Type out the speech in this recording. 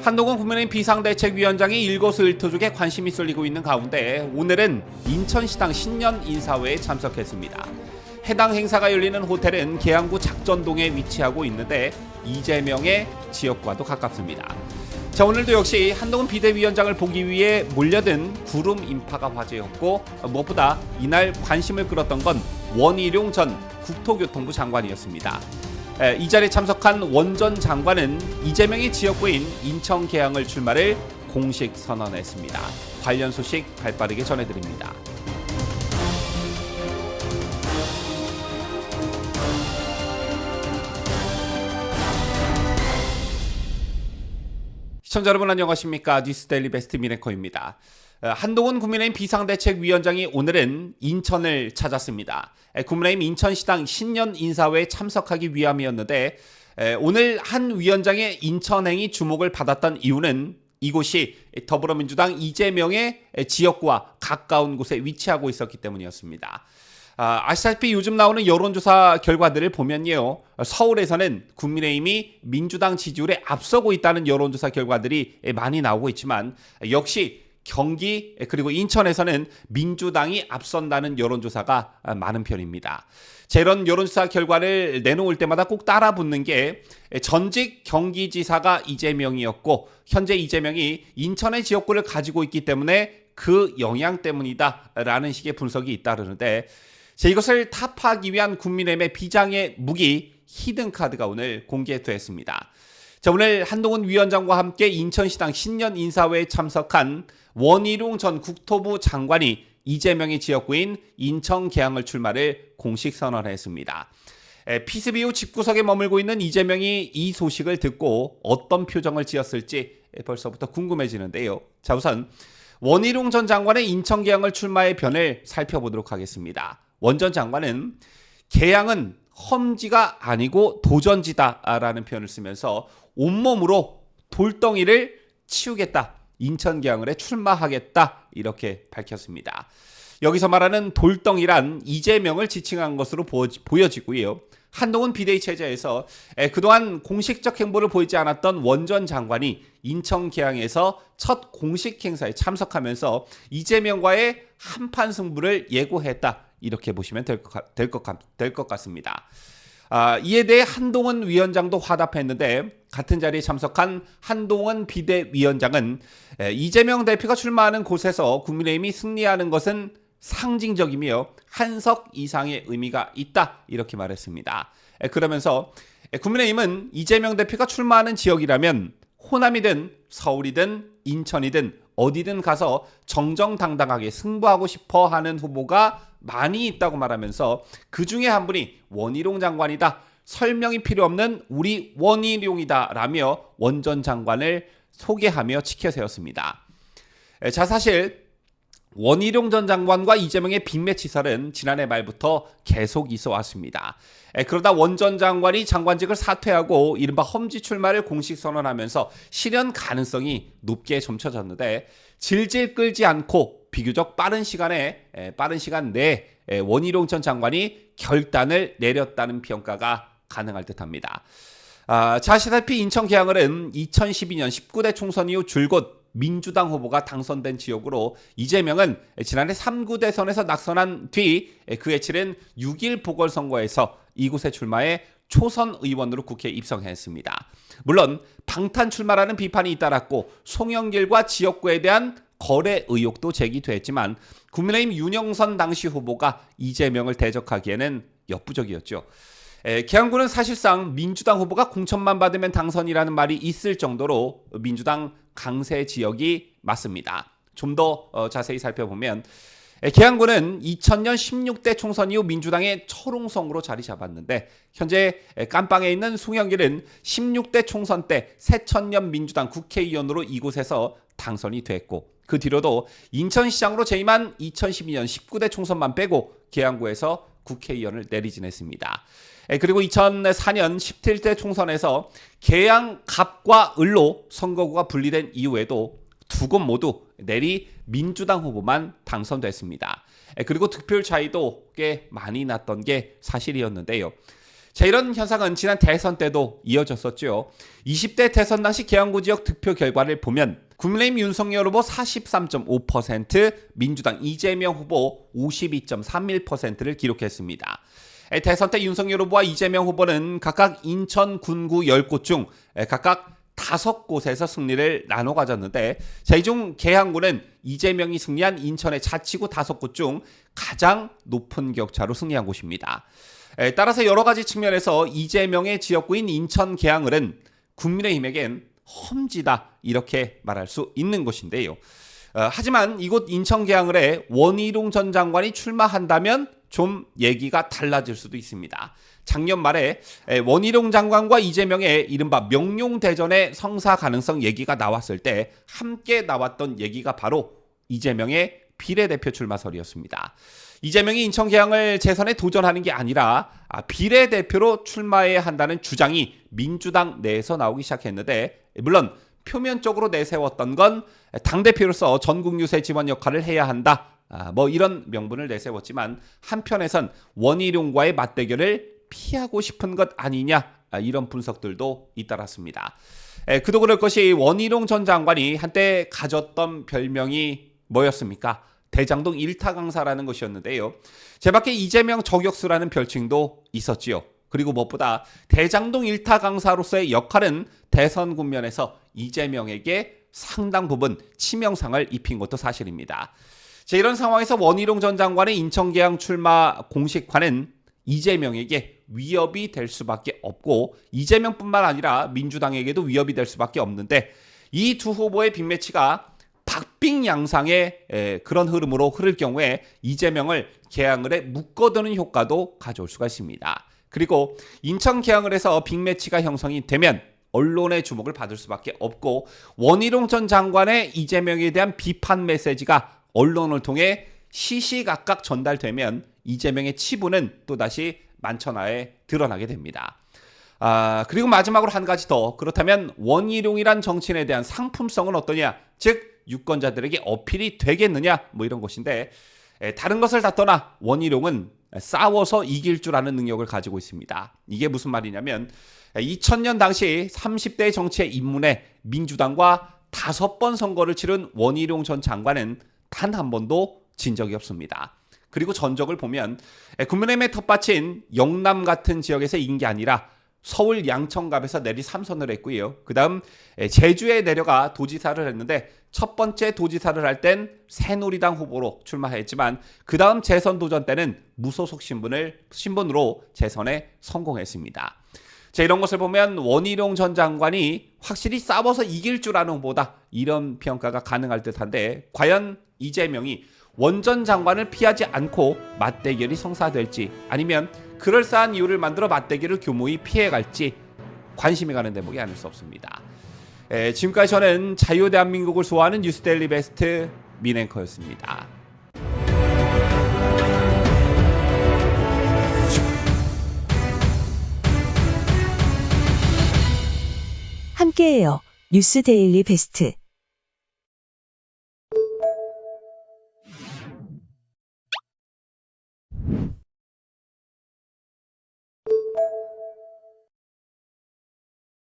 한동훈 국민의힘 비상대책위원장이 일거수일투족에 관심이 쏠리고 있는 가운데 오늘은 인천시당 신년 인사회에 참석했습니다. 해당 행사가 열리는 호텔은 계양구 작전동에 위치하고 있는데 이재명의 지역과도 가깝습니다. 자, 오늘도 역시 한동훈 비대위원장을 보기 위해 몰려든 구름 인파가 화제였고 무엇보다 이날 관심을 끌었던 건 원희룡 전 국토교통부 장관이었습니다. 이 자리에 참석한 원 전 장관은 이재명의 지역구인 인천 계양을 출마를 공식 선언했습니다. 관련 소식 발빠르게 전해드립니다. 시청자 여러분 안녕하십니까? 뉴스데일리 베스트 미네커입니다. 한동훈 국민의힘 비상대책위원장이 오늘은 인천을 찾았습니다. 국민의힘 인천시당 신년 인사회에 참석하기 위함이었는데 오늘 한 위원장의 인천행이 주목을 받았던 이유는 이곳이 더불어민주당 이재명의 지역과 가까운 곳에 위치하고 있었기 때문이었습니다. 아시다시피 요즘 나오는 여론조사 결과들을 보면요, 서울에서는 국민의힘이 민주당 지지율에 앞서고 있다는 여론조사 결과들이 많이 나오고 있지만 역시 경기 그리고 인천에서는 민주당이 앞선다는 여론조사가 많은 편입니다. 이런 여론조사 결과를 내놓을 때마다 꼭 따라붙는 게 전직 경기지사가 이재명이었고 현재 이재명이 인천의 지역구를 가지고 있기 때문에 그 영향 때문이다라는 식의 분석이 잇따르는데 이것을 타파하기 위한 국민의힘의 비장의 무기 히든카드가 오늘 공개됐습니다. 자, 오늘 한동훈 위원장과 함께 인천시당 신년 인사회에 참석한 원희룡 전 국토부 장관이 이재명의 지역구인 인천 계양을 출마를 공식 선언했습니다. 피습 이후 집구석에 머물고 있는 이재명이 이 소식을 듣고 어떤 표정을 지었을지 벌써부터 궁금해지는데요. 자, 우선 원희룡 전 장관의 인천 계양을 출마의 변을 살펴보도록 하겠습니다. 원 전 장관은 계양은 험지가 아니고 도전지다라는 표현을 쓰면서 온몸으로 돌덩이를 치우겠다, 인천 계양을에 출마하겠다 이렇게 밝혔습니다. 여기서 말하는 돌덩이란 이재명을 지칭한 것으로 보여지고요. 한동훈 비대위 체제에서 그동안 공식적 행보를 보이지 않았던 원 전 장관이 인천 계양에서 첫 공식 행사에 참석하면서 이재명과의 한판 승부를 예고했다, 이렇게 보시면 될 것 같습니다. 이에 대해 한동훈 위원장도 화답했는데 같은 자리에 참석한 한동훈 비대위원장은 이재명 대표가 출마하는 곳에서 국민의힘이 승리하는 것은 상징적이며 한석 이상의 의미가 있다, 이렇게 말했습니다. 그러면서 국민의힘은 이재명 대표가 출마하는 지역이라면 호남이든 서울이든 인천이든 어디든 가서 정정당당하게 승부하고 싶어 하는 후보가 많이 있다고 말하면서 그 중에 한 분이 원희룡 장관이다, 설명이 필요 없는 우리 원희룡이다 라며 원 전 장관을 소개하며 치켜세웠습니다. 자, 사실 원희룡 전 장관과 이재명의 빅매치설은 지난해 말부터 계속 있어 왔습니다. 그러다 원 전 장관이 장관직을 사퇴하고 이른바 험지 출마를 공식 선언하면서 실현 가능성이 높게 점쳐졌는데 질질 끌지 않고 비교적 빠른 시간 내에 원희룡 전 장관이 결단을 내렸다는 평가가 가능할 듯합니다. 자, 아시다시피 인천 계양을은 2012년 19대 총선 이후 줄곧 민주당 후보가 당선된 지역으로 이재명은 지난해 3구 대선에서 낙선한 뒤 그해 치른 6.1 보궐선거에서 이곳에 출마해 초선 의원으로 국회에 입성했습니다. 물론 방탄 출마라는 비판이 잇따랐고 송영길과 지역구에 대한 거래 의혹도 제기됐지만 국민의힘 윤영선 당시 후보가 이재명을 대적하기에는 역부족이었죠. 계양구는 사실상 민주당 후보가 공천만 받으면 당선이라는 말이 있을 정도로 민주당 강세 지역이 맞습니다. 좀 더 자세히 살펴보면 계양구는 2000년 16대 총선 이후 민주당의 철옹성으로 자리 잡았는데 현재 깜빵에 있는 송영길은 16대 총선 때 새천년 민주당 국회의원으로 이곳에서 당선이 됐고 그 뒤로도 인천시장으로 재임한 2012년 19대 총선만 빼고 계양구에서 국회의원을 내리지냈습니다. 그리고 2004년 17대 총선에서 계양 갑과 을로 선거구가 분리된 이후에도 두 곳 모두 내리 민주당 후보만 당선됐습니다. 그리고 득표율 차이도 꽤 많이 났던 게 사실이었는데요. 자, 이런 현상은 지난 대선 때도 이어졌었죠. 20대 대선 당시 계양구 지역 득표 결과를 보면 국민의힘 윤석열 후보 43.5%, 민주당 이재명 후보 52.31%를 기록했습니다. 대선 때 윤석열 후보와 이재명 후보는 각각 인천 군구 10곳 중 각각 5곳에서 승리를 나눠 가졌는데, 자, 이 중 계양구는 이재명이 승리한 인천의 자치구 5곳 중 가장 높은 격차로 승리한 곳입니다. 따라서 여러 가지 측면에서 이재명의 지역구인 인천 계양을은 국민의힘에겐 험지다, 이렇게 말할 수 있는 곳인데요. 하지만 이곳 인천 계양을에 원희룡 전 장관이 출마한다면 좀 얘기가 달라질 수도 있습니다. 작년 말에 원희룡 장관과 이재명의 이른바 명룡대전의 성사 가능성 얘기가 나왔을 때 함께 나왔던 얘기가 바로 이재명의 비례대표 출마설이었습니다. 이재명이 인천 계양을 재선에 도전하는 게 아니라 비례대표로 출마해야 한다는 주장이 민주당 내에서 나오기 시작했는데, 물론 표면적으로 내세웠던 건 당대표로서 전국 유세 지원 역할을 해야 한다, 뭐 이런 명분을 내세웠지만 한편에선 원희룡과의 맞대결을 피하고 싶은 것 아니냐, 이런 분석들도 잇따랐습니다. 그도 그럴 것이 원희룡 전 장관이 한때 가졌던 별명이 뭐였습니까? 대장동 일타 강사라는 것이었는데요. 제밖에 이재명 저격수라는 별칭도 있었지요. 그리고 무엇보다 대장동 일타 강사로서의 역할은 대선 국면에서 이재명에게 상당 부분 치명상을 입힌 것도 사실입니다. 자, 이런 상황에서 원희룡 전 장관의 인천 계양 출마 공식화는 이재명에게 위협이 될 수밖에 없고, 이재명뿐만 아니라 민주당에게도 위협이 될 수밖에 없는데, 이 두 후보의 빅매치가 박빙 양상의 그런 흐름으로 흐를 경우에 이재명을 계양을에 묶어두는 효과도 가져올 수가 있습니다. 그리고 인천 계양을에서 빅매치가 형성이 되면 언론의 주목을 받을 수밖에 없고, 원희룡 전 장관의 이재명에 대한 비판 메시지가 언론을 통해 시시각각 전달되면 이재명의 치부는 또다시 만천하에 드러나게 됩니다. 그리고 마지막으로 한 가지 더, 그렇다면 원희룡이란 정치인에 대한 상품성은 어떠냐, 즉 유권자들에게 어필이 되겠느냐, 뭐 이런 것인데, 다른 것을 다 떠나 원희룡은 싸워서 이길 줄 아는 능력을 가지고 있습니다. 이게 무슨 말이냐면 2000년 당시 30대 정치에 입문해 민주당과 5번 선거를 치른 원희룡 전 장관은 단 한 번도 진 적이 없습니다. 그리고 전적을 보면 국민의힘의 텃밭인 영남 같은 지역에서 이긴 게 아니라 서울 양천갑에서 내리 3선을 했고요. 그 다음 제주에 내려가 도지사를 했는데, 첫 번째 도지사를 할 땐 새누리당 후보로 출마했지만 그 다음 재선 도전 때는 무소속 신분으로 재선에 성공했습니다. 자, 이런 것을 보면 원희룡 전 장관이 확실히 싸워서 이길 줄 아는 후보다, 이런 평가가 가능할 듯한데, 과연 이재명이 원 전 장관을 피하지 않고 맞대결이 성사될지, 아니면 그럴싸한 이유를 만들어 맞대결을 교모히 피해갈지 관심이 가는 대목이 아닐 수 없습니다. 지금까지 저는 자유대한민국을 소화하는 뉴스데일리 베스트 민앵커였습니다. 함께해요. 뉴스데일리 베스트.